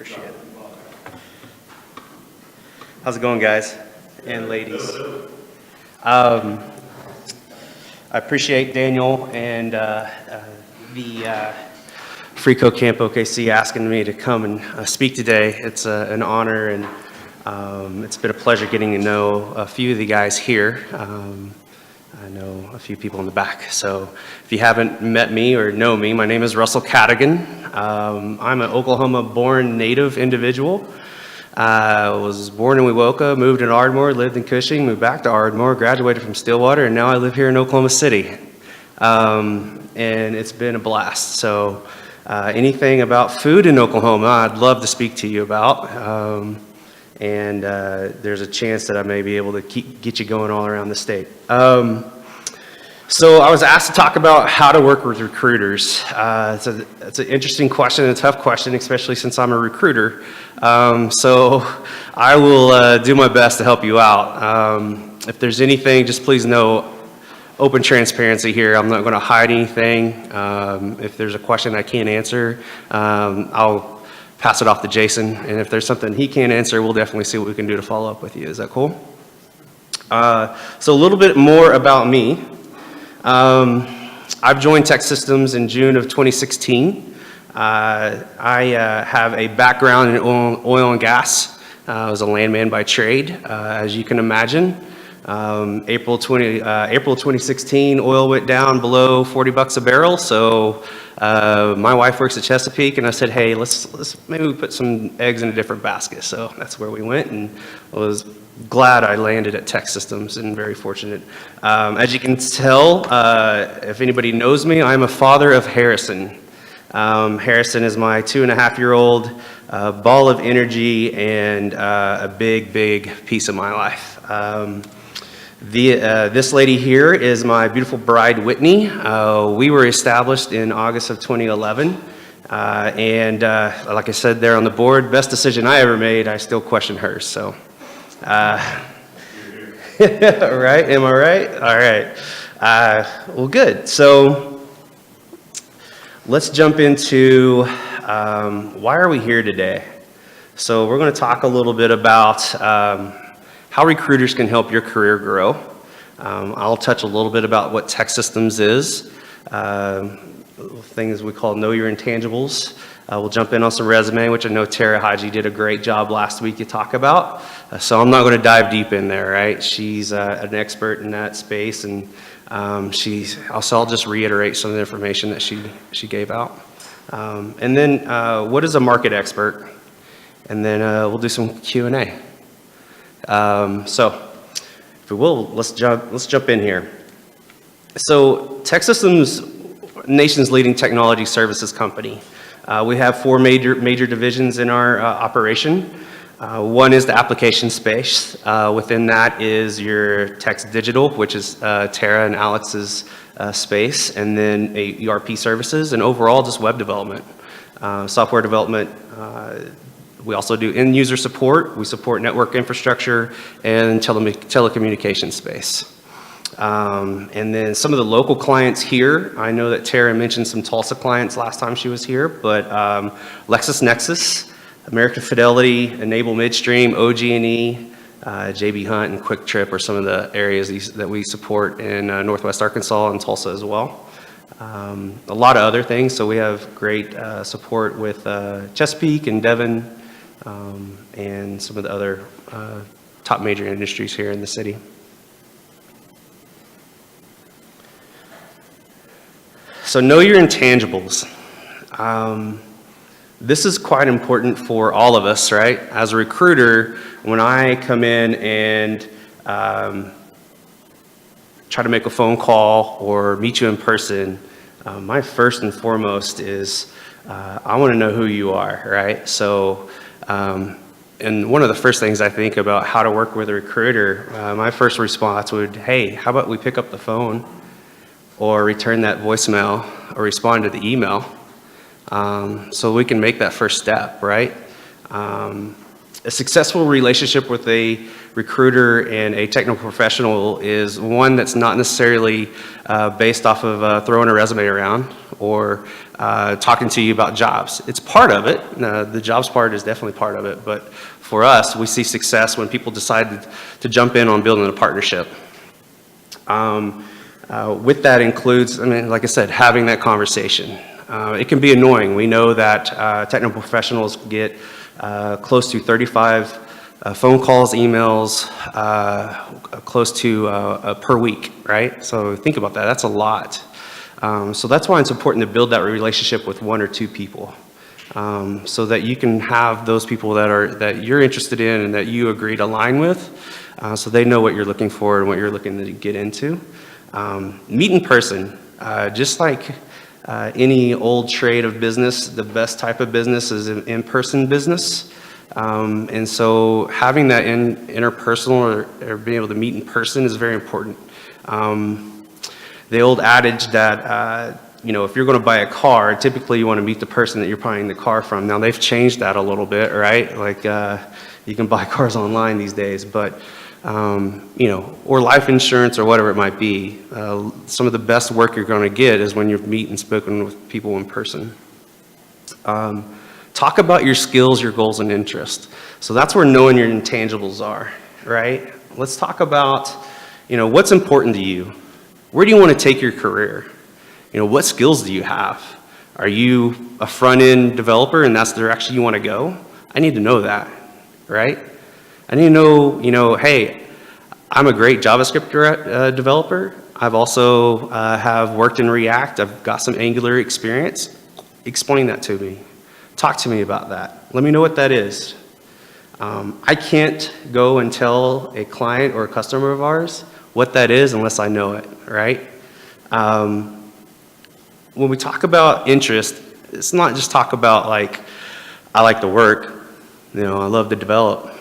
Appreciate it. How's it going, guys and ladies? I appreciate Daniel and the Freeco Camp OKC asking me to come and speak today. It's an honor, and it's been a pleasure getting to know a few of the guys here. I know a few people in the back. So if you haven't met me or know me, my name is Russell Katigan. I'm an Oklahoma-born native individual. I was born in Wewoka, moved in Ardmore, lived in Cushing, moved back to Ardmore, graduated from Stillwater, and now I live here in Oklahoma City. And it's been a blast. So anything about food in Oklahoma, I'd love to speak to you about. And there's a chance that I may be able to get you going all around the state. So I was asked to talk about how to work with recruiters. It's an interesting question, a tough question, especially since I'm a recruiter. So I will do my best to help you out. If there's anything, just please know, open transparency here. I'm not going to hide anything. If there's a question I can't answer, I'll pass it off to Jason. And if there's something he can't answer, we'll definitely see what we can do to follow up with you. Is that cool? So a little bit more about me. I've joined Tech Systems in June of 2016. I have a background in oil and gas. I was a landman by trade, as you can imagine. April 2016, oil went down below $40 a barrel. So my wife works at Chesapeake, and I said, hey, let's maybe put some eggs in a different basket. So that's where we went, and I was glad I landed at Tech Systems and very fortunate. As you can tell, if anybody knows me, I'm a father of Harrison. Harrison is my 2.5-year-old ball of energy and a big piece of my life. This lady here is my beautiful bride, Whitney. We were established in August of 2011. And like I said there on the board, best decision I ever made, I still question hers. So, right? Am I right? All right. Well, good. So let's jump into why are we here today? So we're going to talk a little bit about how recruiters can help your career grow. I'll touch a little bit about what Tech Systems is, things we call know your intangibles. We'll jump in on some resume, which I know Tara Haji did a great job last week to talk about. So I'm not going to dive deep in there, right? She's an expert in that space, and I'll just reiterate some of the information that she gave out. And then what is a market expert? And then we'll do some Q&A. So if we will, let's jump in here. So Tech Systems, nation's leading technology services company. We have 4 major divisions in our operation. One is the application space. Within that is your text digital, which is Tara and Alex's space, and then ERP services, and overall just web development, software development. We also do end user support. We support network infrastructure and telecommunications space. And then some of the local clients here, I know that Tara mentioned some Tulsa clients last time she was here, but LexisNexis, American Fidelity, Enable Midstream, OG&E, JB Hunt, and Quick Trip are some of the areas that we support in Northwest Arkansas and Tulsa as well. A lot of other things, so we have great support with Chesapeake and Devon, and some of the other top major industries here in the city. So know your intangibles. This is quite important for all of us, right? As a recruiter, when I come in and try to make a phone call or meet you in person, my first and foremost is I want to know who you are, right? So, and one of the first things I think about how to work with a recruiter, my first response would, hey, how about we pick up the phone or return that voicemail or respond to the email, so we can make that first step, right? A successful relationship with a recruiter and a technical professional is one that's not necessarily based off of throwing a resume around or talking to you about jobs. It's part of it. The jobs part is definitely part of it, but for us, we see success when people decide to jump in on building a partnership. With that includes, like I said, having that conversation. It can be annoying. We know that technical professionals get close to 35 phone calls, emails, close to per week, right? So think about that. That's a lot. So that's why it's important to build that relationship with one or two people, so that you can have those people that you're interested in and that you agree to align with, so they know what you're looking for and what you're looking to get into. Meet in person, just like any old trade of business, the best type of business is an in-person business. And so having that interpersonal or being able to meet in person is very important. The old adage that, if you're going to buy a car, typically you want to meet the person that you're buying the car from. Now they've changed that a little bit, right? Like you can buy cars online these days, but or life insurance or whatever it might be. Some of the best work you're going to get is when you're meeting and spoken with people in person. Talk about your skills, your goals, and interests. So that's where knowing your intangibles are, right? Let's talk about, what's important to you. Where do you want to take your career? What skills do you have? Are you a front-end developer and that's the direction you want to go? I need to know that, right? I need to know, hey, I'm a great JavaScript developer. I've also have worked in React. I've got some Angular experience. Explain that to me. Talk to me about that. Let me know what that is. I can't go and tell a client or a customer of ours what that is unless I know it, right? When we talk about interest, it's not just talk about like, I like to work, I love to develop.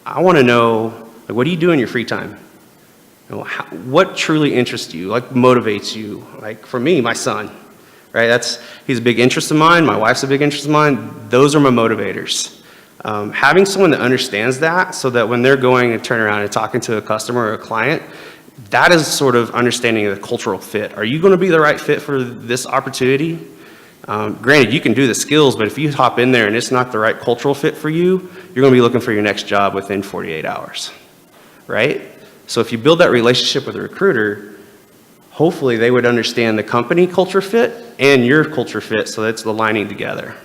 I want to know, what do you do in your free time? What truly interests you, motivates you? Like for me, my son, right? He's a big interest of mine. My wife's a big interest of mine. Those are my motivators. Having someone that understands that so that when they're going and turn around and talking to a customer or a client, that is sort of understanding of the cultural fit. Are you going to be the right fit for this opportunity? Granted, you can do the skills, but if you hop in there and it's not the right cultural fit for you, you're going to be looking for your next job within 48 hours, right? So if you build that relationship with a recruiter, hopefully they would understand the company culture fit and your culture fit, so that's aligning together.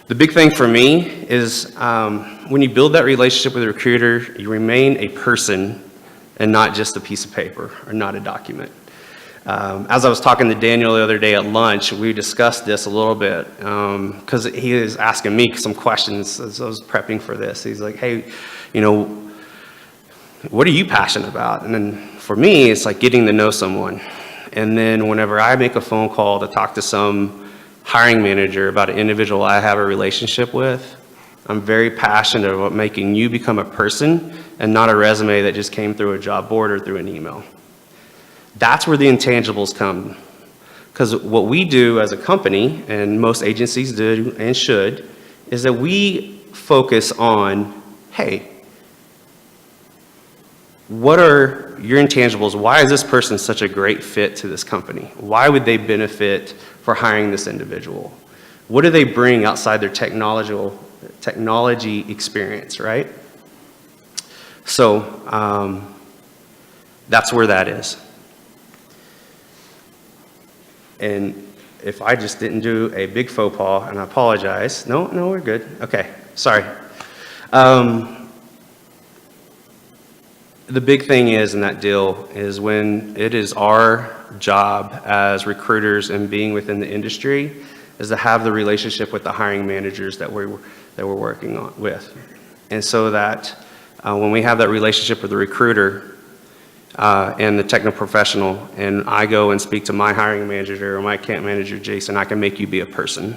The big thing for me is when you build that relationship with a recruiter, you remain a person and not just a piece of paper or not a document. As I was talking to Daniel the other day at lunch, we discussed this a little bit because he was asking me some questions as I was prepping for this. He's like, hey, what are you passionate about? And then for me, it's like getting to know someone. And then whenever I make a phone call to talk to some hiring manager about an individual I have a relationship with, I'm very passionate about making you become a person and not a resume that just came through a job board or through an email. That's where the intangibles come. Because what we do as a company, and most agencies do and should, is that we focus on, hey, what are your intangibles? Why is this person such a great fit to this company? Why would they benefit for hiring this individual? What do they bring outside their technology experience, right? So that's where that is. And if I just didn't do a big faux pas, and I apologize. No, we're good. Okay, sorry. The big thing is in that deal is when it is our job as recruiters and being within the industry is to have the relationship with the hiring managers that we're working on with. And so that when we have that relationship with the recruiter and the technical professional, and I go and speak to my hiring manager or my account manager, Jason, I can make you be a person.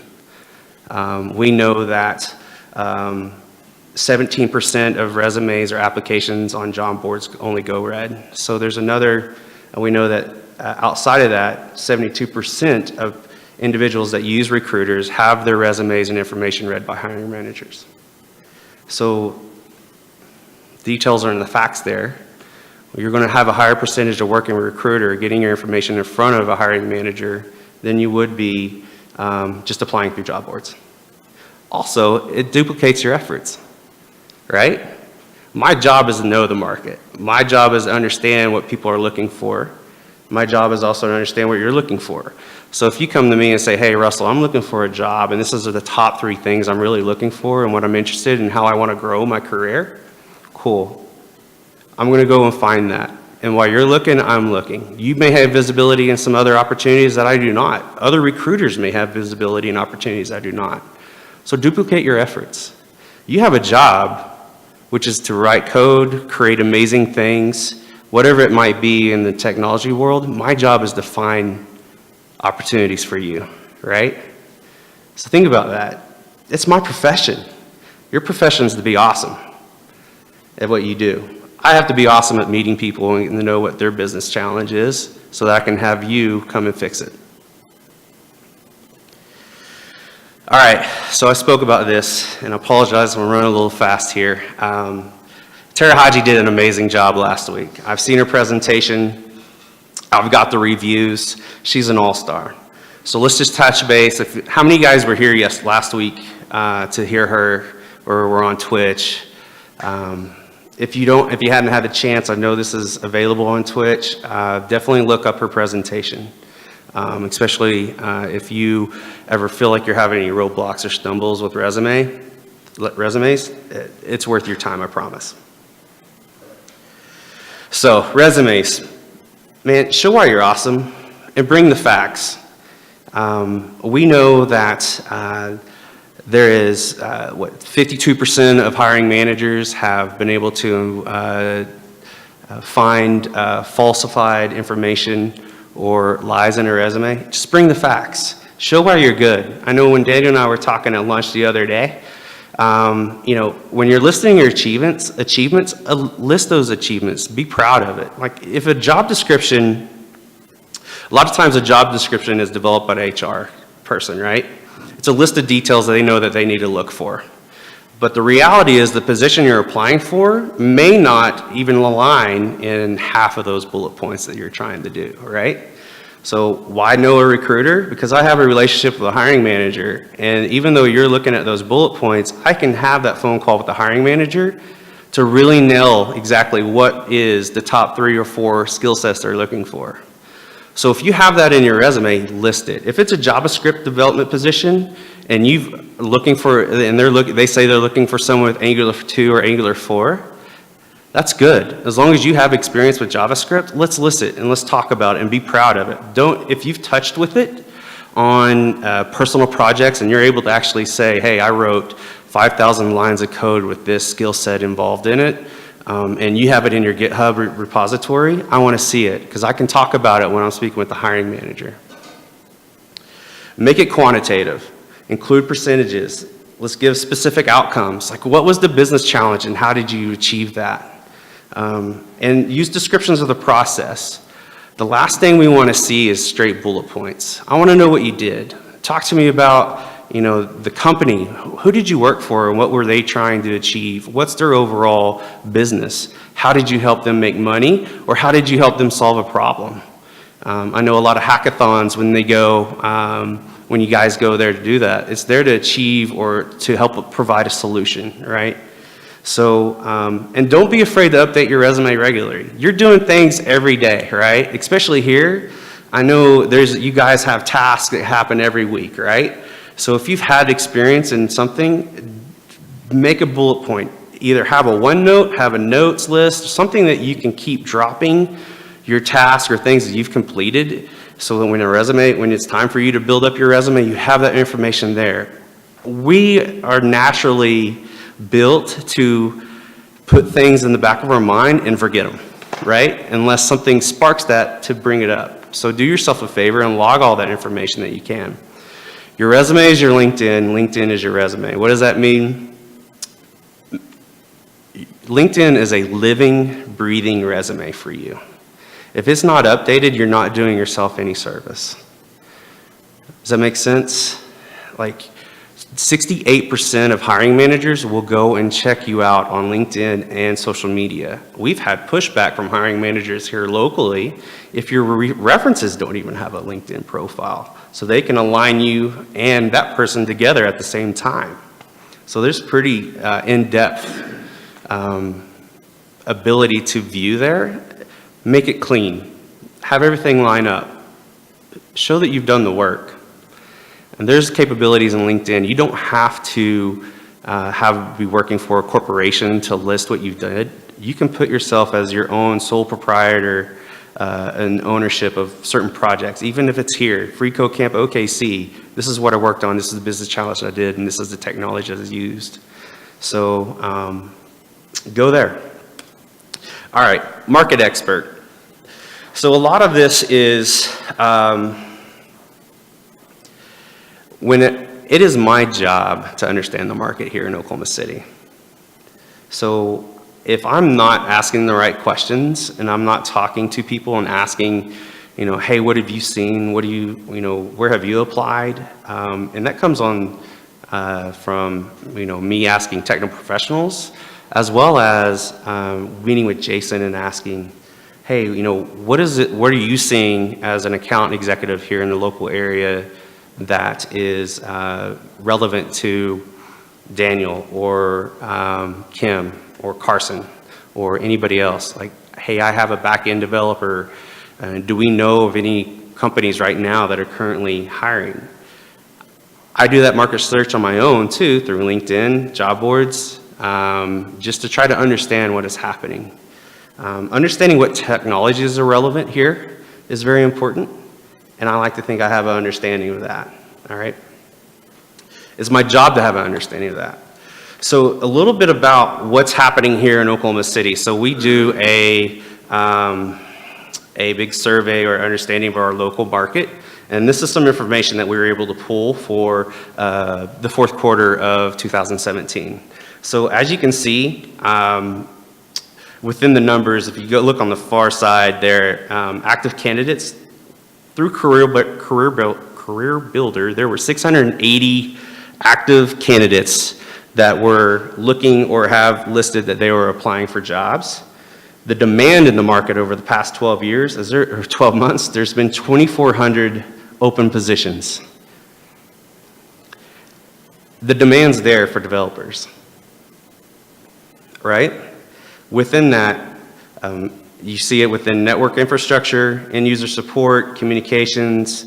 We know that 17% of resumes or applications on job boards only go read. So there's another, we know that outside of that, 72% of individuals that use recruiters have their resumes and information read by hiring managers. So details are in the facts there, you're going to have a higher percentage of working with a recruiter, getting your information in front of a hiring manager than you would be just applying through job boards. Also, it duplicates your efforts, right? My job is to know the market. My job is to understand what people are looking for. My job is also to understand what you're looking for. So if you come to me and say, hey, Russell, I'm looking for a job, and this is the top 3 things I'm really looking for and what I'm interested in, how I want to grow my career, cool. I'm going to go and find that. And while you're looking, I'm looking. You may have visibility in some other opportunities that I do not. Other recruiters may have visibility in opportunities I do not. So duplicate your efforts. You have a job, which is to write code, create amazing things, whatever it might be in the technology world. My job is to find opportunities for you, right? So think about that. It's my profession. Your profession is to be awesome at what you do. I have to be awesome at meeting people and to know what their business challenge is so that I can have you come and fix it. All right, so I spoke about this, and I apologize, I'm running a little fast here. Tara Haji did an amazing job last week. I've seen her presentation. I've got the reviews. She's an all-star. So let's just touch base. How many guys were here last week to hear her, or were on Twitch? If you hadn't had a chance, I know this is available on Twitch. Definitely look up her presentation, especially if you ever feel like you're having any roadblocks or stumbles with resumes. It's worth your time, I promise. So resumes, man, show why you're awesome and bring the facts. We know that there is, 52% of hiring managers have been able to find falsified information or lies in a resume. Just bring the facts. Show why you're good. I know when Daniel and I were talking at lunch the other day, when you're listing your achievements, list those achievements. Be proud of it. Like if a job description, a lot of times a job description is developed by an HR person, right? It's a list of details that they know that they need to look for. But the reality is the position you're applying for may not even align in half of those bullet points that you're trying to do, right? So why know a recruiter? Because I have a relationship with a hiring manager, and even though you're looking at those bullet points, I can have that phone call with the hiring manager to really nail exactly what is the top 3 or 4 skill sets they're looking for. So if you have that in your resume, list it. If it's a JavaScript development position and they say they're looking for someone with Angular 2 or Angular 4, that's good. As long as you have experience with JavaScript, let's list it and let's talk about it and be proud of it. If you've touched with it on personal projects and you're able to actually say, hey, I wrote 5,000 lines of code with this skill set involved in it, and you have it in your GitHub repository, I want to see it because I can talk about it when I'm speaking with the hiring manager. Make it quantitative. Include percentages. Let's give specific outcomes. Like what was the business challenge and how did you achieve that? And use descriptions of the process. The last thing we want to see is straight bullet points. I want to know what you did. Talk to me about the company. Who did you work for and what were they trying to achieve? What's their overall business? How did you help them make money or how did you help them solve a problem? I know a lot of hackathons when you guys go there to do that, it's there to achieve or to help provide a solution, right? So, and don't be afraid to update your resume regularly. You're doing things every day, right? Especially here. I know you guys have tasks that happen every week, right? So if you've had experience in something, make a bullet point. Either have a OneNote, have a notes list, something that you can keep dropping your tasks or things that you've completed so that when it's time for you to build up your resume, you have that information there. We are naturally built to put things in the back of our mind and forget them, right? Unless something sparks that to bring it up. So do yourself a favor and log all that information that you can. Your resume is your LinkedIn. LinkedIn is your resume. What does that mean? LinkedIn is a living, breathing resume for you. If it's not updated, you're not doing yourself any service. Does that make sense? Like, 68% of hiring managers will go and check you out on LinkedIn and social media. We've had pushback from hiring managers here locally if your references don't even have a LinkedIn profile. So they can align you and that person together at the same time. So there's pretty in-depth ability to view there. Make it clean. Have everything line up. Show that you've done the work. And there's capabilities in LinkedIn. You don't have to be working for a corporation to list what you've done. You can put yourself as your own sole proprietor and ownership of certain projects, even if it's here, Free Code Camp OKC. This is what I worked on. This is the business challenge I did, and this is the technology that is used. So go there. All right, market expert. So a lot of this is when it is my job to understand the market here in Oklahoma City. So if I'm not asking the right questions and I'm not talking to people and asking, hey, what have you seen? What do you, where have you applied? And that comes on from, me asking technical professionals, as well as meeting with Jason and asking, hey, what are you seeing as an account executive here in the local area that is relevant to Daniel or Kim or Carson or anybody else? Like, hey, I have a back-end developer. Do we know of any companies right now that are currently hiring? I do that market search on my own too, through LinkedIn, job boards, just to try to understand what is happening. Understanding what technologies are relevant here is very important. And I like to think I have an understanding of that, all right? It's my job to have an understanding of that. So a little bit about what's happening here in Oklahoma City. So we do a big survey or understanding of our local market. And this is some information that we were able to pull for the fourth quarter of 2017. So as you can see, within the numbers, if you go look on the far side there, active candidates, through Career Builder, there were 680 active candidates that were looking or have listed that they were applying for jobs. The demand in the market over the past 12 years, or 12 months, there's been 2,400 open positions. The demand's there for developers, right? Within that, you see it within network infrastructure, end user support, communications.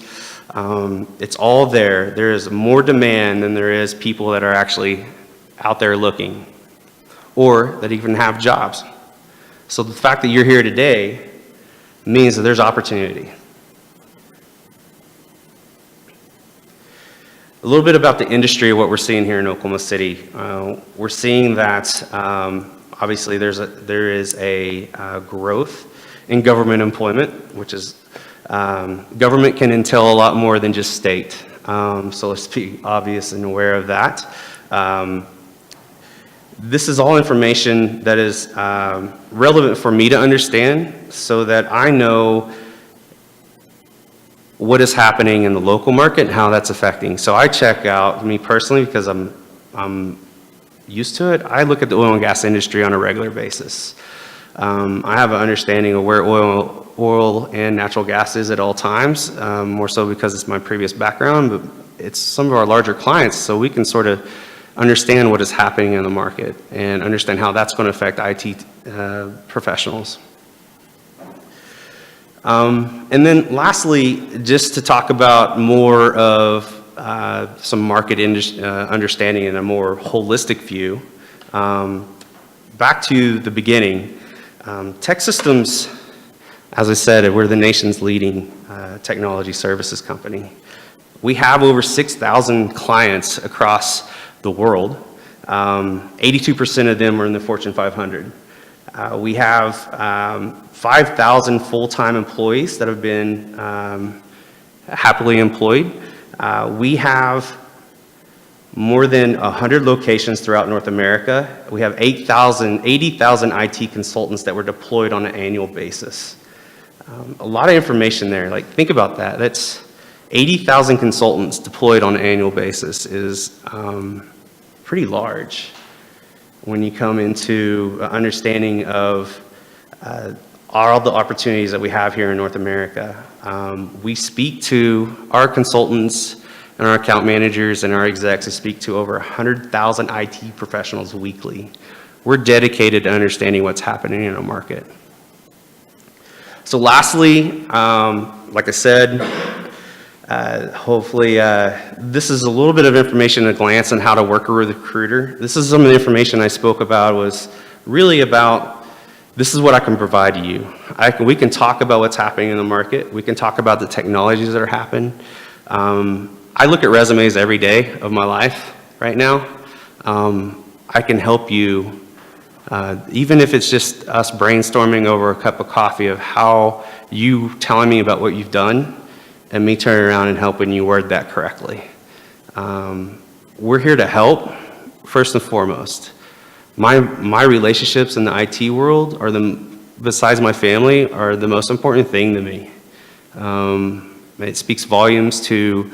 It's all there. There is more demand than there is people that are actually out there looking or that even have jobs. So the fact that you're here today means that there's opportunity. A little bit about the industry, what we're seeing here in Oklahoma City. We're seeing that obviously there is a growth in government employment, which is government can entail a lot more than just state. So let's be obvious and aware of that. This is all information that is relevant for me to understand so that I know what is happening in the local market and how that's affecting. So I check out, me personally, because I'm used to it, I look at the oil and gas industry on a regular basis. I have an understanding of where oil and natural gas is at all times, more so because it's my previous background, but it's some of our larger clients, so we can sort of understand what is happening in the market and understand how that's going to affect IT professionals. And then lastly, just to talk about more of some market understanding in a more holistic view. Back to the beginning, Tech Systems, as I said, we're the nation's leading technology services company. We have over 6,000 clients across the world. 82% of them are in the Fortune 500. We have 5,000 full-time employees that have been happily employed. We have more than 100 locations throughout North America. We have 80,000 IT consultants that were deployed on an annual basis. A lot of information there. Like, think about that. 80,000 consultants deployed on an annual basis is pretty large when you come into understanding of all the opportunities that we have here in North America. We speak to our consultants and our account managers and our execs to speak to over 100,000 IT professionals weekly. We're dedicated to understanding what's happening in our market. So lastly, like I said, hopefully this is a little bit of information at a glance on how to work with a recruiter. This is some of the information I spoke about was really about, this is what I can provide to you. We can talk about what's happening in the market. We can talk about the technologies that are happening. I look at resumes every day of my life right now. I can help you, even if it's just us brainstorming over a cup of coffee of how you telling me about what you've done and me turning around and helping you word that correctly. We're here to help, first and foremost. My relationships in the IT world are besides my family, are the most important thing to me. It speaks volumes to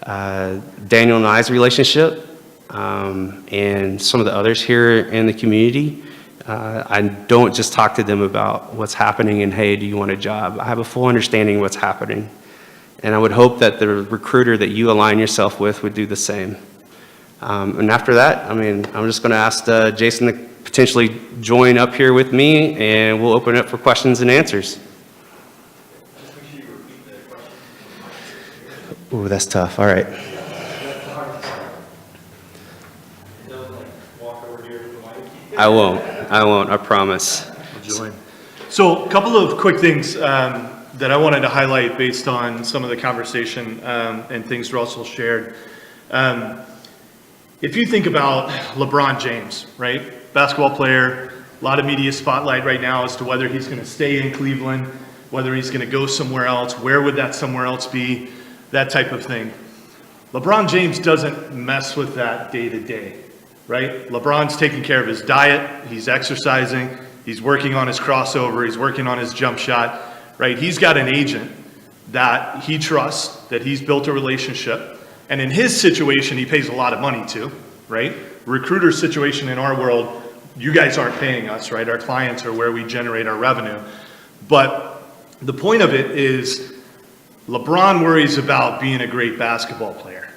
Daniel and I's relationship, and some of the others here in the community. I don't just talk to them about what's happening and, hey, do you want a job? I have a full understanding of what's happening. And I would hope that the recruiter that you align yourself with would do the same. And after that, I mean, I'm just going to ask Jason to potentially join up here with me, and we'll open it up for questions and answers. Ooh, that's tough. All right. I won't, I promise. I'll join. So a couple of quick things that I wanted to highlight based on some of the conversation and things Russell shared. If you think about LeBron James, right? Basketball player, a lot of media spotlight right now as to whether he's going to stay in Cleveland, whether he's going to go somewhere else, where would that somewhere else be, that type of thing. LeBron James doesn't mess with that day to day, right? LeBron's taking care of his diet, he's exercising, he's working on his crossover, he's working on his jump shot, right? He's got an agent that he trusts, that he's built a relationship, and in his situation, he pays a lot of money to, right? Recruiter situation in our world, you guys aren't paying us, right? Our clients are where we generate our revenue. But the point of it is LeBron worries about being a great basketball player,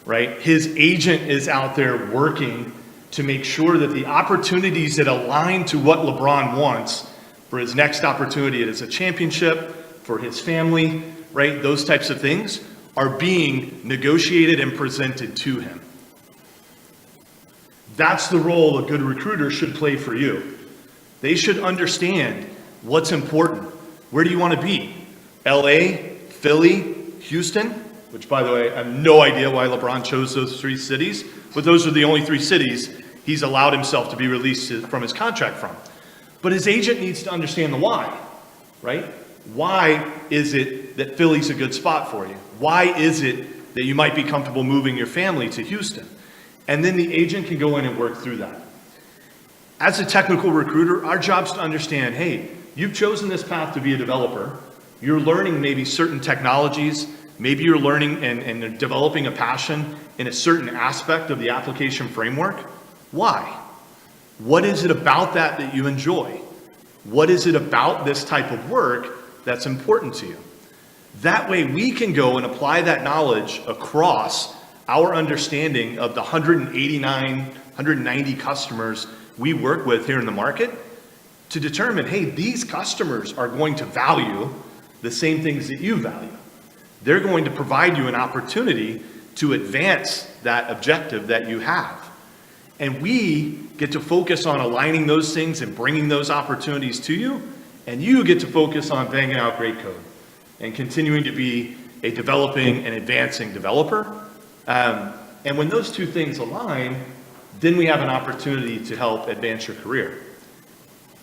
right? His agent is out there working to make sure that the opportunities that align to what LeBron wants for his next opportunity as a championship, for his family, right? Those types of things are being negotiated and presented to him. That's the role a good recruiter should play for you. They should understand what's important. Where do you want to be? LA, Philly, Houston, which by the way, I have no idea why LeBron chose those three cities, but those are the only three cities he's allowed himself to be released from his contract from. But his agent needs to understand the why, right? Why is it that Philly's a good spot for you? Why is it that you might be comfortable moving your family to Houston? And then the agent can go in and work through that. As a technical recruiter, our job is to understand, hey, you've chosen this path to be a developer. You're learning maybe certain technologies. Maybe you're learning and developing a passion in a certain aspect of the application framework. Why? What is it about that you enjoy? What is it about this type of work that's important to you? That way we can go and apply that knowledge across our understanding of the 190 customers we work with here in the market to determine, hey, these customers are going to value the same things that you value. They're going to provide you an opportunity to advance that objective that you have. And we get to focus on aligning those things and bringing those opportunities to you, and you get to focus on banging out great code and continuing to be a developing and advancing developer. And when those two things align, then we have an opportunity to help advance your career.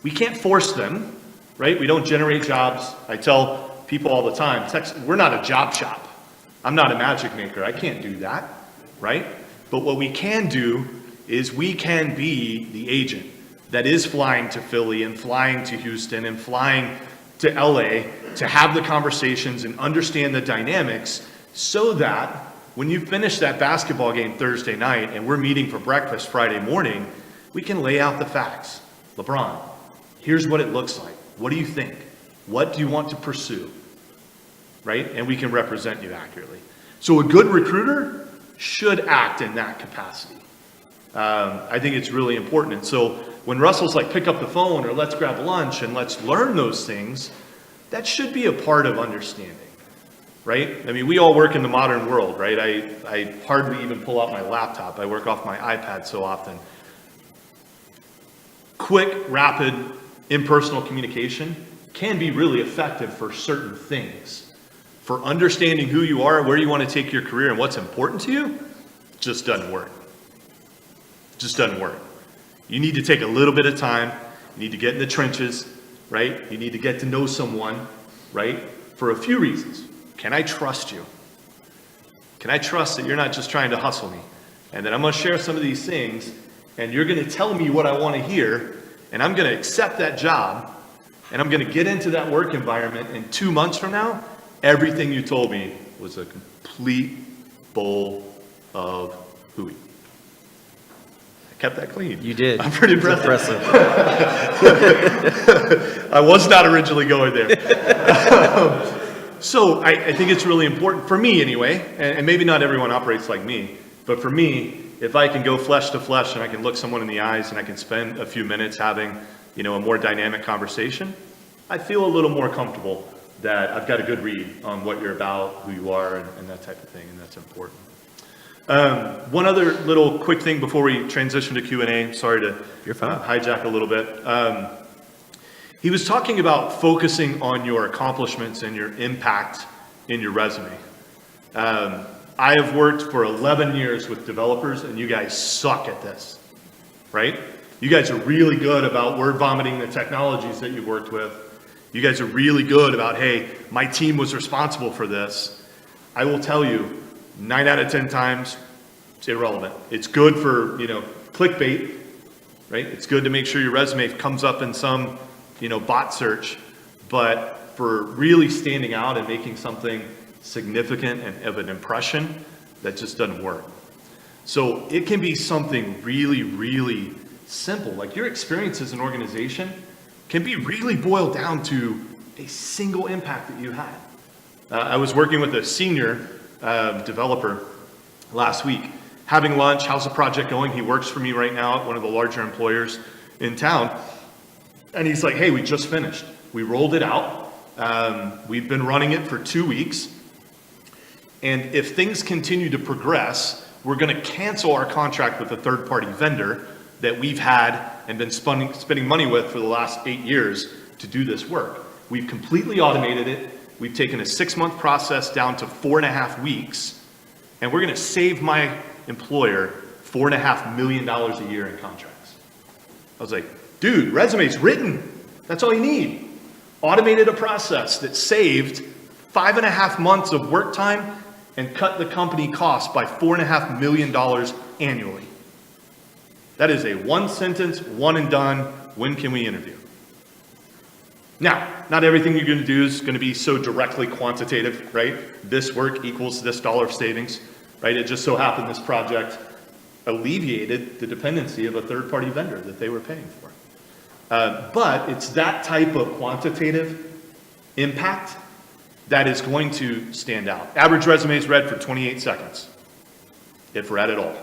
We can't force them, right? We don't generate jobs. I tell people all the time, we're not a job shop. I'm not a magic maker. I can't do that, right? But what we can do is we can be the agent that is flying to Philly and flying to Houston and flying to LA to have the conversations and understand the dynamics so that when you finish that basketball game Thursday night and we're meeting for breakfast Friday morning, we can lay out the facts. LeBron, here's what it looks like. What do you think? What do you want to pursue? Right? And we can represent you accurately. So a good recruiter should act in that capacity. I think it's really important. And so when Russell's like, pick up the phone or let's grab lunch and let's learn those things, that should be a part of understanding, right? I mean, we all work in the modern world, right? I hardly even pull out my laptop. I work off my iPad so often. Quick, rapid, impersonal communication can be really effective for certain things. For understanding who you are, where you want to take your career, and what's important to you, it just doesn't work. It just doesn't work. You need to take a little bit of time. You need to get in the trenches, right? You need to get to know someone, right? For a few reasons. Can I trust you? Can I trust that you're not just trying to hustle me? And that I'm going to share some of these things, and you're going to tell me what I want to hear, and I'm going to accept that job, and I'm going to get into that work environment, and 2 months from now, everything you told me was a complete bowl of hooey. I kept that clean. You did. I'm pretty impressed. Impressive. I was not originally going there. So I think it's really important, for me anyway, and maybe not everyone operates like me, but for me, if I can go flesh to flesh and I can look someone in the eyes and I can spend a few minutes having, a more dynamic conversation, I feel a little more comfortable that I've got a good read on what you're about, who you are, and that type of thing, and that's important. One other little quick thing before we transition to Q&A. Sorry to hijack a little bit. He was talking about focusing on your accomplishments and your impact in your resume. I have worked for 11 years with developers, and you guys suck at this, right? You guys are really good about word vomiting the technologies that you've worked with. You guys are really good about, hey, my team was responsible for this. I will tell you, 9 out of 10 times, it's irrelevant. It's good for, clickbait, right? It's good to make sure your resume comes up in some, bot search, but for really standing out and making something significant and of an impression, that just doesn't work. So it can be something really, really simple. Like your experience as an organization can be really boiled down to a single impact that you had. I was working with a senior developer last week, having lunch. How's the project going? He works for me right now at one of the larger employers in town. And he's like, hey, we just finished. We rolled it out. We've been running it for 2 weeks. And if things continue to progress, we're going to cancel our contract with a third-party vendor that we've had and been spending money with for the last 8 years to do this work. We've completely automated it. We've taken a 6-month process down to 4.5 weeks, and we're going to save my employer $4.5 million a year in contracts. I was like, dude, resume's written. That's all you need. Automated a process that saved 5.5 months of work time and cut the company costs by $4.5 million annually. That is a one sentence, one and done, when can we interview? Now, not everything you're going to do is going to be so directly quantitative, right? This work equals this dollar of savings, right? It just so happened this project alleviated the dependency of a third-party vendor that they were paying for. But it's that type of quantitative impact that is going to stand out. Average resumes read for 28 seconds, if read at all,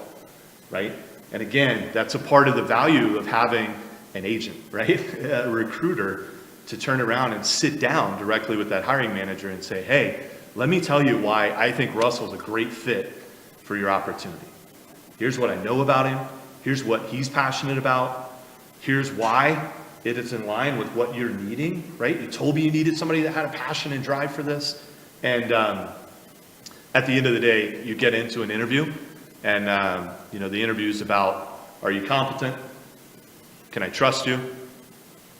right? And again, that's a part of the value of having an agent, right? A recruiter to turn around and sit down directly with that hiring manager and say, hey, let me tell you why I think Russell's a great fit for your opportunity. Here's what I know about him. Here's what he's passionate about. Here's why it is in line with what you're needing, right? You told me you needed somebody that had a passion and drive for this. And at the end of the day, you get into an interview, and the interview is about, are you competent? Can I trust you?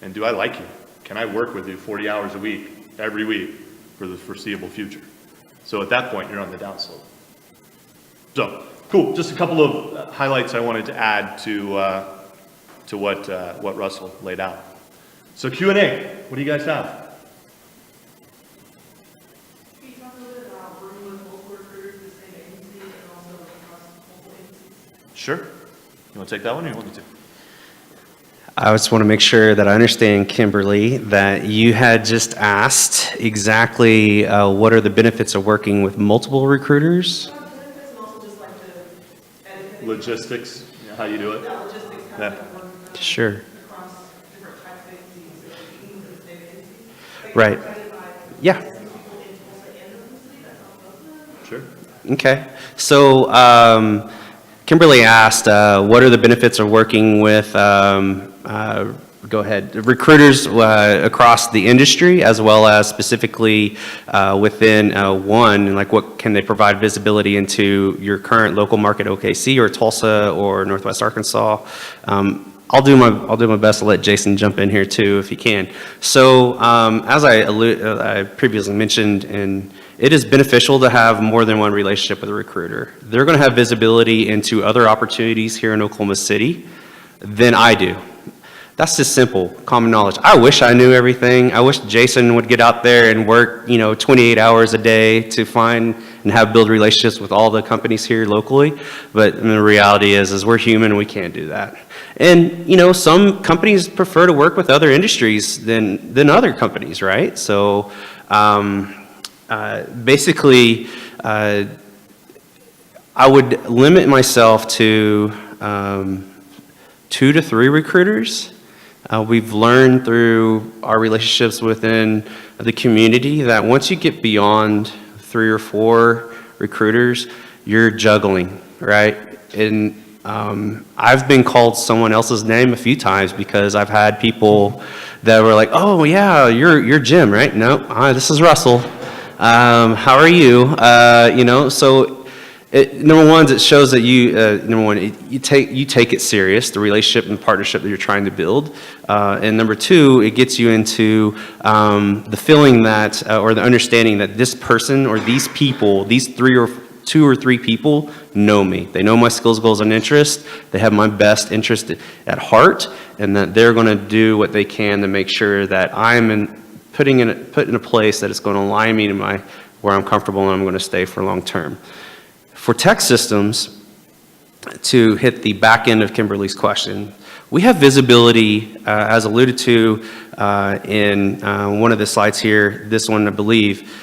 And do I like you? Can I work with you 40 hours a week, every week, for the foreseeable future? So at that point, you're on the downslope. So, cool. Just a couple of highlights I wanted to add to what Russell laid out. So Q&A, what do you guys have? Can you talk a little bit about working with multiple Sure. You want to take that one, or you want me to? I just want to make sure that I understand, Kimberly, that you had just asked exactly what are the benefits of working with multiple recruiters? Logistics, how you do it? Yeah. Sure. Right. Yeah. Sure. Okay. So Kimberly asked, what are the benefits of working with, go ahead, recruiters across the industry, as well as specifically within one, like what can they provide visibility into your current local market, OKC or Tulsa or Northwest Arkansas? I'll do my best to let Jason jump in here too if he can. So as I previously mentioned, and it is beneficial to have more than one relationship with a recruiter. They're going to have visibility into other opportunities here in Oklahoma City than I do. That's just simple, common knowledge. I wish I knew everything. I wish Jason would get out there and work, 28 hours a day to find and build relationships with all the companies here locally. But the reality is we're human and we can't do that. And, some companies prefer to work with other industries than other companies, right? So, basically, I would limit myself to 2 to 3 recruiters. We've learned through our relationships within the community that once you get beyond 3 or 4 recruiters, you're juggling, right? And I've been called someone else's name a few times because I've had people that were like, "Oh yeah, you're Jim, right?" "No, this is Russell. How are you?" So number one, it shows that you take it serious, the relationship and partnership that you're trying to build. And number two, it gets you into the feeling that, or the understanding that this person or these people, these 2 or 3 people know me. They know my skills, goals, and interests. They have my best interest at heart, and that they're going to do what they can to make sure that I'm put in a place that is going to align me to where I'm comfortable and I'm going to stay for long term. For tech systems, to hit the back end of Kimberly's question, we have visibility, as alluded to in one of the slides here, this one I believe.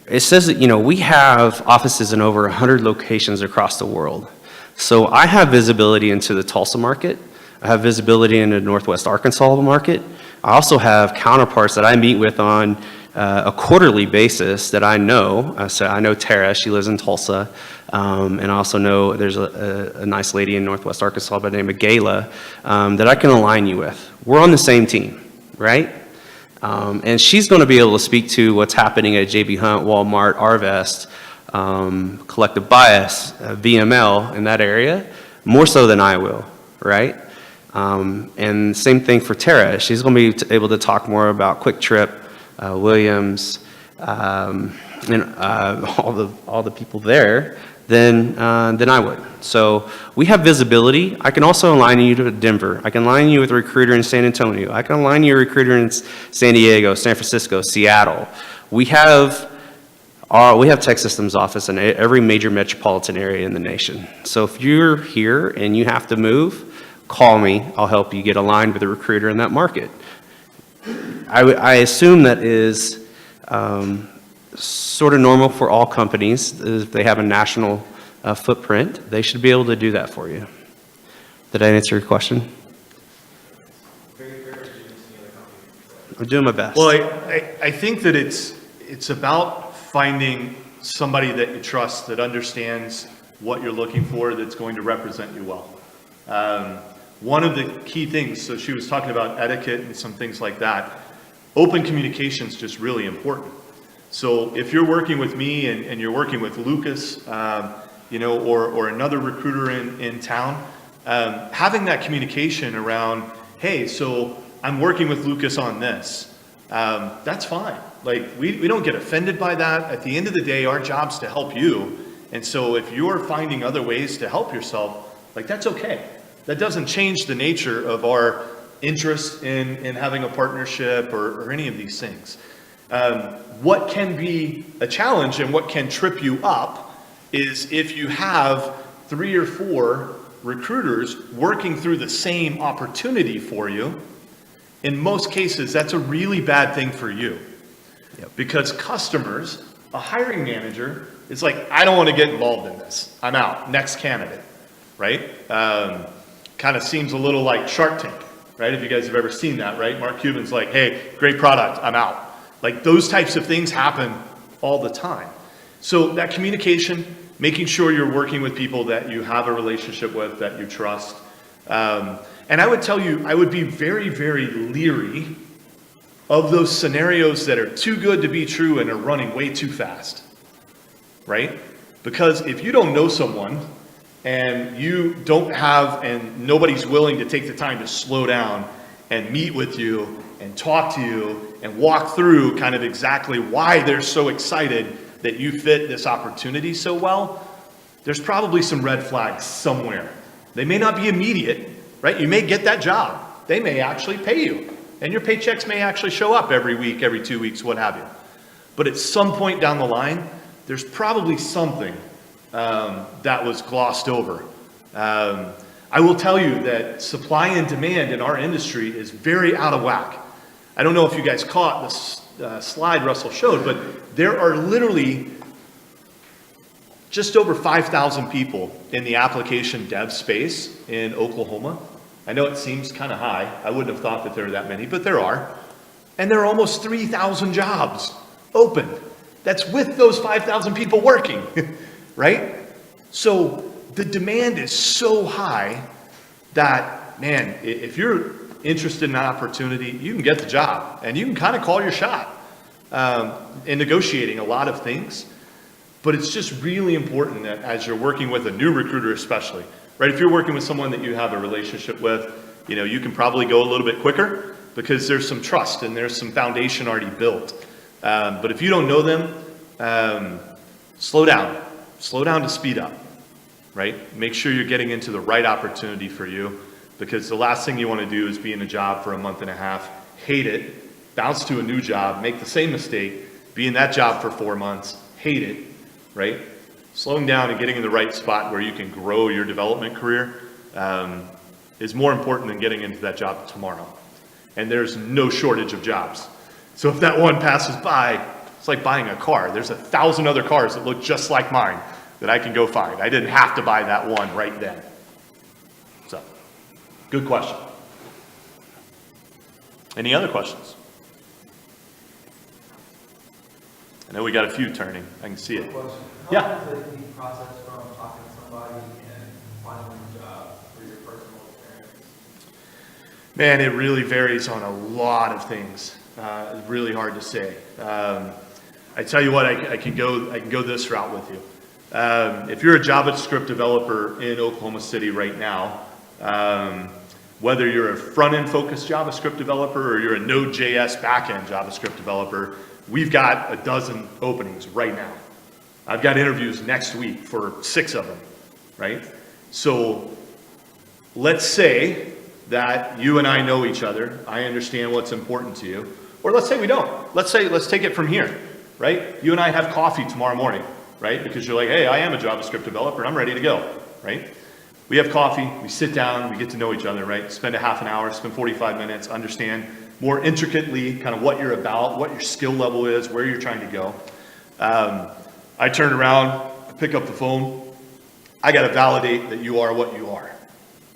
It says that we have offices in over 100 locations across the world. So I have visibility into the Tulsa market. I have visibility into the Northwest Arkansas market. I also have counterparts that I meet with on a quarterly basis that I know. So I know Tara, she lives in Tulsa. And I also know there's a nice lady in Northwest Arkansas by the name of Gayla that I can align you with. We're on the same team, right? And she's going to be able to speak to what's happening at JB Hunt, Walmart, Arvest, Collective Bias, VML in that area, more so than I will, right? And same thing for Tara. She's going to be able to talk more about Quick Trip, Williams, and all the people there than I would. So we have visibility. I can also align you to Denver. I can align you with a recruiter in San Antonio. I can align you with a recruiter in San Diego, San Francisco, Seattle. We have tech systems office in every major metropolitan area in the nation. So if you're here and you have to move, call me. I'll help you get aligned with a recruiter in that market. I assume that is sort of normal for all companies. If they have a national footprint, they should be able to do that for you. Did I answer your question? I'm doing my best. Well, I think that it's about finding somebody that you trust, that understands what you're looking for, that's going to represent you well. One of the key things, so she was talking about etiquette and some things like that. Open communication is just really important. So if you're working with me and you're working with Lucas, or another recruiter in town, having that communication around, hey, so I'm working with Lucas on this. That's fine. Like we don't get offended by that. At the end of the day, our job's to help you. And so if you're finding other ways to help yourself, like that's okay. That doesn't change the nature of our interest in having a partnership or any of these things. What can be a challenge and what can trip you up is if you have 3 or 4 recruiters working through the same opportunity for you, in most cases, that's a really bad thing for you. Yep. Because customers, a hiring manager, is like, I don't want to get involved in this. I'm out. Next candidate, right? Kind of seems a little like Shark Tank, right? If you guys have ever seen that, right? Mark Cuban's like, hey, great product, I'm out. Like those types of things happen all the time. So that communication, making sure you're working with people that you have a relationship with, that you trust. And I would tell you, I would be very, very leery of those scenarios that are too good to be true and are running way too fast, right? Because if you don't know someone and you don't have, and nobody's willing to take the time to slow down and meet with you and talk to you and walk through kind of exactly why they're so excited that you fit this opportunity so well, there's probably some red flags somewhere. They may not be immediate, right? You may get that job. They may actually pay you. And your paychecks may actually show up every week, every 2 weeks, what have you. But at some point down the line, there's probably something that was glossed over. I will tell you that supply and demand in our industry is very out of whack. I don't know if you guys caught this slide Russell showed, but there are literally just over 5,000 people in the application dev space in Oklahoma. I know it seems kind of high. I wouldn't have thought that there are that many, but there are. And there are almost 3,000 jobs open. That's with those 5,000 people working, right? So the demand is so high that, man, if you're interested in an opportunity, you can get the job and you can kind of call your shot in negotiating a lot of things. But it's just really important that as you're working with a new recruiter especially, right? If you're working with someone that you have a relationship with, you know, you can probably go a little bit quicker because there's some trust and there's some foundation already built. But if you don't know them, slow down to speed up, right? Make sure you're getting into the right opportunity for you, because the last thing you want to do is be in a job for a month and a half, hate it, bounce to a new job, make the same mistake, be in that job for 4 months, hate it, right? Slowing down and getting in the right spot where you can grow your development career is more important than getting into that job tomorrow. And there's no shortage of jobs. So if that one passes by, it's like buying a car. There's 1,000 other cars that look just like mine that I can go find. I didn't have to buy that one right then. So, good question. Any other questions? I know we got a few turning. I can see it. How long does it be process from talking to somebody and finding a job for your personal experience? Man, it really varies on a lot of things. It's really hard to say. I tell you what, I can go this route with you. If you're a JavaScript developer in Oklahoma City right now, whether you're a front-end focused JavaScript developer or you're a Node.js back-end JavaScript developer, we've got a dozen openings right now. I've got interviews next week for 6 of them, right? So let's say that you and I know each other. I understand what's important to you. Or let's say we don't. Let's take it from here, right? You and I have coffee tomorrow morning, right? Because you're like, hey, I am a JavaScript developer. I'm ready to go, right? We have coffee, we sit down, we get to know each other, right? Spend a half an hour, spend 45 minutes, understand more intricately kind of what you're about, what your skill level is, where you're trying to go. I turn around, I pick up the phone. I got to validate that you are what you are,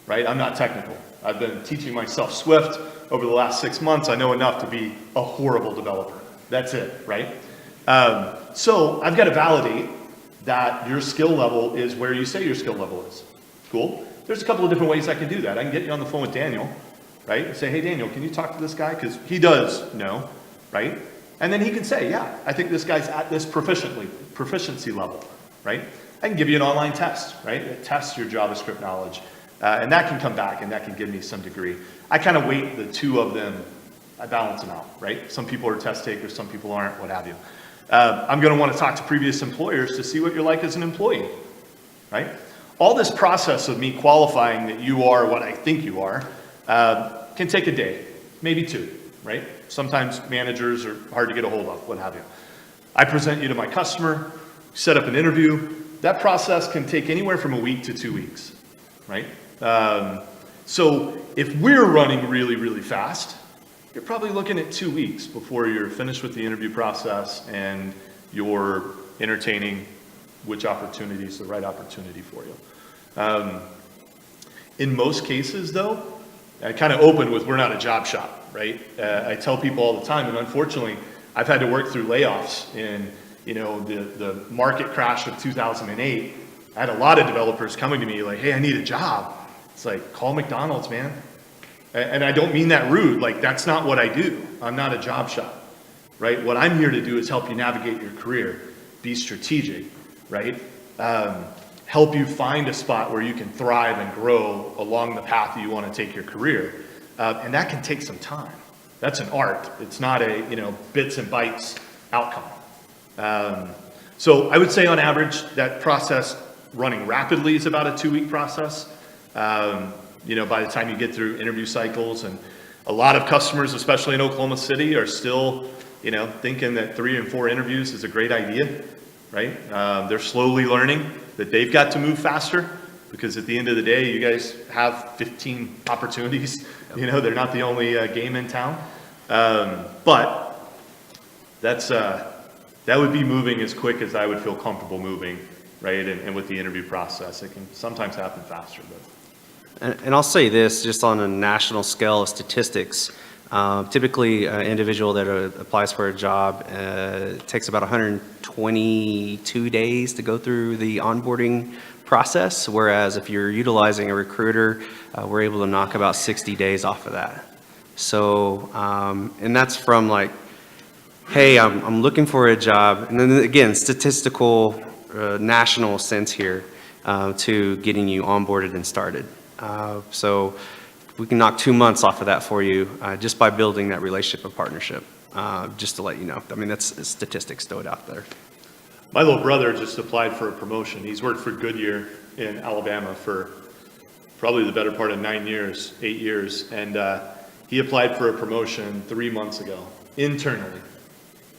right? I'm not technical. I've been teaching myself Swift over the last 6 months. I know enough to be a horrible developer. That's it, right? So I've got to validate that your skill level is where you say your skill level is. Cool. There's a couple of different ways I can do that. I can get you on the phone with Daniel, right? And say, hey, Daniel, can you talk to this guy? Because he does know, right? And then he can say, yeah, I think this guy's at this proficiency level, right? I can give you an online test, right? It tests your JavaScript knowledge. And that can come back and that can give me some degree. I kind of weight the two of them, I balance them out, right? Some people are test takers, some people aren't, what have you. I'm going to want to talk to previous employers to see what you're like as an employee, right? All this process of me qualifying that you are what I think you are can take a day, maybe 2, right? Sometimes managers are hard to get a hold of, what have you. I present you to my customer, set up an interview. That process can take anywhere from a week to 2 weeks, right? So if we're running really, really fast, you're probably looking at 2 weeks before you're finished with the interview process and you're entertaining which opportunity is the right opportunity for you. In most cases, though, I kind of opened with we're not a job shop, right? I tell people all the time, and unfortunately, I've had to work through layoffs in, the market crash of 2008. I had a lot of developers coming to me like, hey, I need a job. It's like, call McDonald's, man. And I don't mean that rude, like that's not what I do. I'm not a job shop, right? What I'm here to do is help you navigate your career, be strategic, right? Help you find a spot where you can thrive and grow along the path that you want to take your career. And that can take some time. That's an art. It's not a, bits and bytes outcome. So I would say on average, that process running rapidly is about a 2-week process. By the time you get through interview cycles, and a lot of customers, especially in Oklahoma City, are still, thinking that 3 and 4 interviews is a great idea, right? They're slowly learning that they've got to move faster, because at the end of the day, you guys have 15 opportunities. They're not the only game in town. But that would be moving as quick as I would feel comfortable moving, right? And with the interview process, it can sometimes happen faster. And I'll say this, just on a national scale of statistics, typically an individual that applies for a job takes about 122 days to go through the onboarding process, whereas if you're utilizing a recruiter, we're able to knock about 60 days off of that. So, and that's from like, hey, I'm looking for a job, and then again, statistical national sense here to getting you onboarded and started. So we can knock 2 months off of that for you just by building that relationship and partnership, just to let you know. I mean, that's statistics stowed out there. My little brother just applied for a promotion. He's worked for Goodyear in Alabama for probably the better part of 8 years. And he applied for a promotion 3 months ago, internally.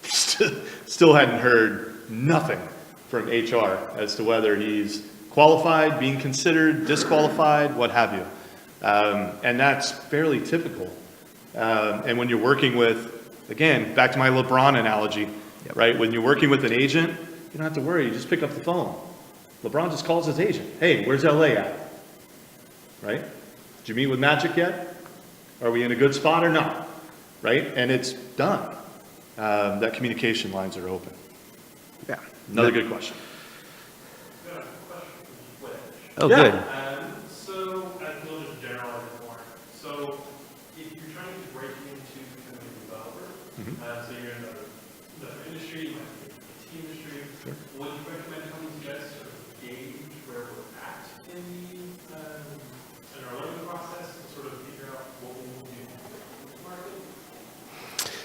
Still hadn't heard nothing from HR as to whether he's qualified, being considered, disqualified, what have you. And that's fairly typical. And when you're working with, again, back to my LeBron analogy, right? When you're working with an agent, you don't have to worry, you just pick up the phone. LeBron just calls his agent. Hey, where's LA at? Right? Did you meet with Magic yet? Are we in a good spot or not? Right? And it's done. That communication lines are open. Yeah. Another good question. Oh, Yeah. good. So, we'll just generalize it more. So, if you're trying to break into becoming a developer, so you're in another industry, you might be in the IT industry, would you recommend coming to guys to sort of gauge where we're at in our learning process and sort of figure out what we will do in the market?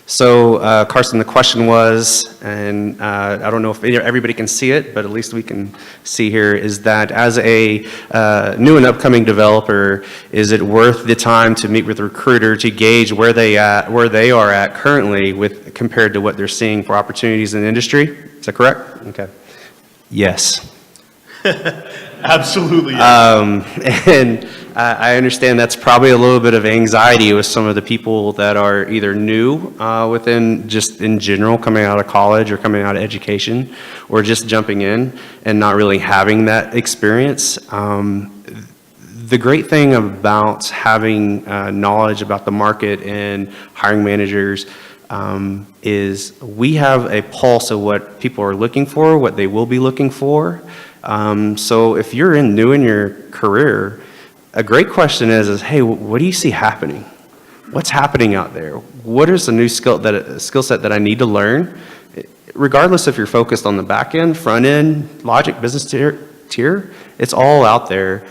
So, Carson, the question was, and I don't know if everybody can see it, but at least we can see here, is that as a new and upcoming developer, is it worth the time to meet with a recruiter to gauge where they are at currently with compared to what they're seeing for opportunities in the industry? Is that correct? Okay. Yes. Absolutely. And I understand that's probably a little bit of anxiety with some of the people that are either new within just in general coming out of college or coming out of education or just jumping in and not really having that experience. The great thing about having knowledge about the market and hiring managers is we have a pulse of what people are looking for, what they will be looking for. So if you're new in your career, a great question is, hey, what do you see happening? What's happening out there? What is the new skill set that I need to learn? Regardless if you're focused on the back end, front end, logic, business tier, it's all out there.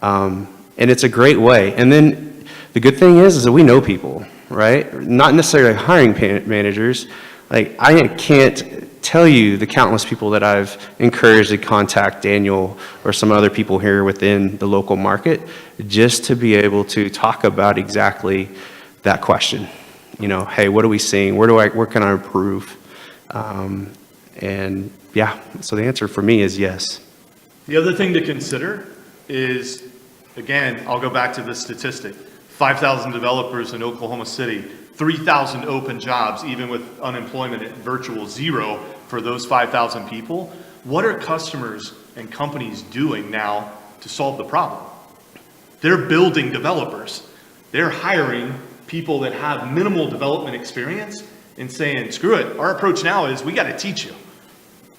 And it's a great way. And then the good thing is that we know people, right? Not necessarily hiring managers. Like, I can't tell you the countless people that I've encouraged to contact Daniel or some other people here within the local market just to be able to talk about exactly that question. Hey, what are we seeing? Where can I improve? And yeah, so the answer for me is yes. The other thing to consider is, again, I'll go back to this statistic. 5,000 developers in Oklahoma City, 3,000 open jobs, even with unemployment at virtual zero for those 5,000 people. What are customers and companies doing now to solve the problem? They're building developers. They're hiring people that have minimal development experience and saying, screw it, our approach now is we got to teach you,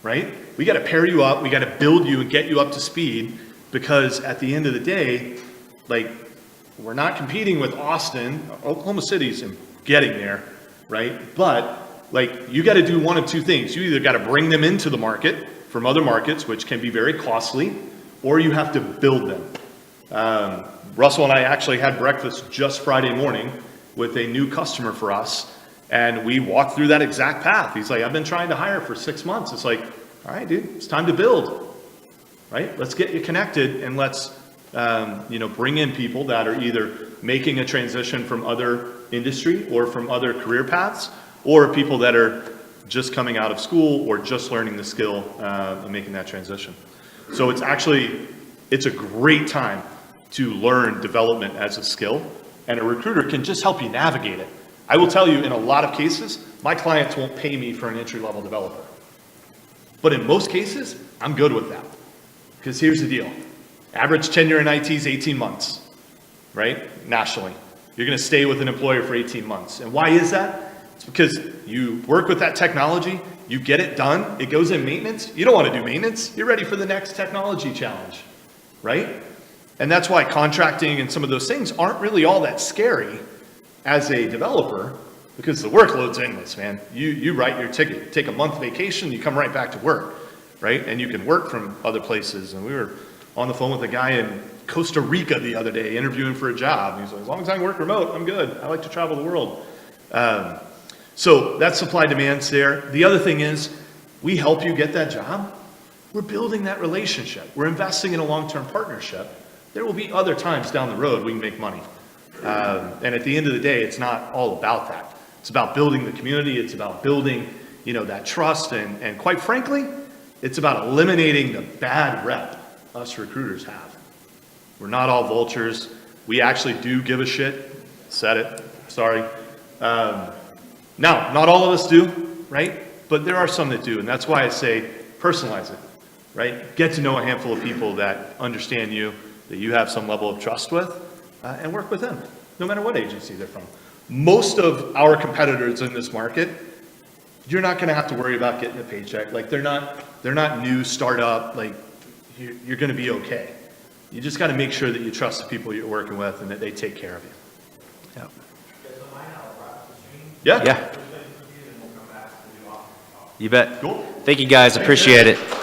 right? We got to pair you up, we got to build you and get you up to speed, because at the end of the day, like, we're not competing with Austin. Oklahoma City's getting there, right? But like, you got to do one of two things. You either got to bring them into the market from other markets, which can be very costly, or you have to build them. Russell and I actually had breakfast just Friday morning with a new customer for us, and we walked through that exact path. He's like, I've been trying to hire for 6 months. It's like, all right, dude, it's time to build, right? Let's get you connected, and let's bring in people that are either making a transition from other industry or from other career paths, or people that are just coming out of school or just learning the skill and making that transition. So it's a great time to learn development as a skill, and a recruiter can just help you navigate it. I will tell you, in a lot of cases, my clients won't pay me for an entry-level developer. But in most cases, I'm good with that. Because here's the deal. Average tenure in IT is 18 months, right? Nationally. You're going to stay with an employer for 18 months. And why is that? It's because you work with that technology, you get it done, it goes in maintenance. You don't want to do maintenance. You're ready for the next technology challenge, right? And that's why contracting and some of those things aren't really all that scary as a developer, because the workload's endless, man. You write your ticket, take a month vacation, you come right back to work, right? And you can work from other places. And we were on the phone with a guy in Costa Rica the other day interviewing for a job. And he's like, as long as I can work remote, I'm good. I like to travel the world. So that supply demand's there. The other thing is, we help you get that job. We're building that relationship. We're investing in a long-term partnership. There will be other times down the road we can make money. And at the end of the day, it's not all about that. It's about building the community. It's about building, that trust. And quite frankly, it's about eliminating the bad rep us recruiters have. We're not all vultures. We actually do give a shit. Said it. Sorry. Now, not all of us do, right? But there are some that do. And that's why I say personalize it, right? Get to know a handful of people that understand you, that you have some level of trust with, and work with them, no matter what agency they're from. Most of our competitors in this market, you're not going to have to worry about getting a paycheck. Like, they're not new startup. Like, you're going to be okay. You just got to make sure that you trust the people you're working with and that they take care of you. Yeah. Yeah. Yeah. You bet. Cool. Thank you, guys. Appreciate it.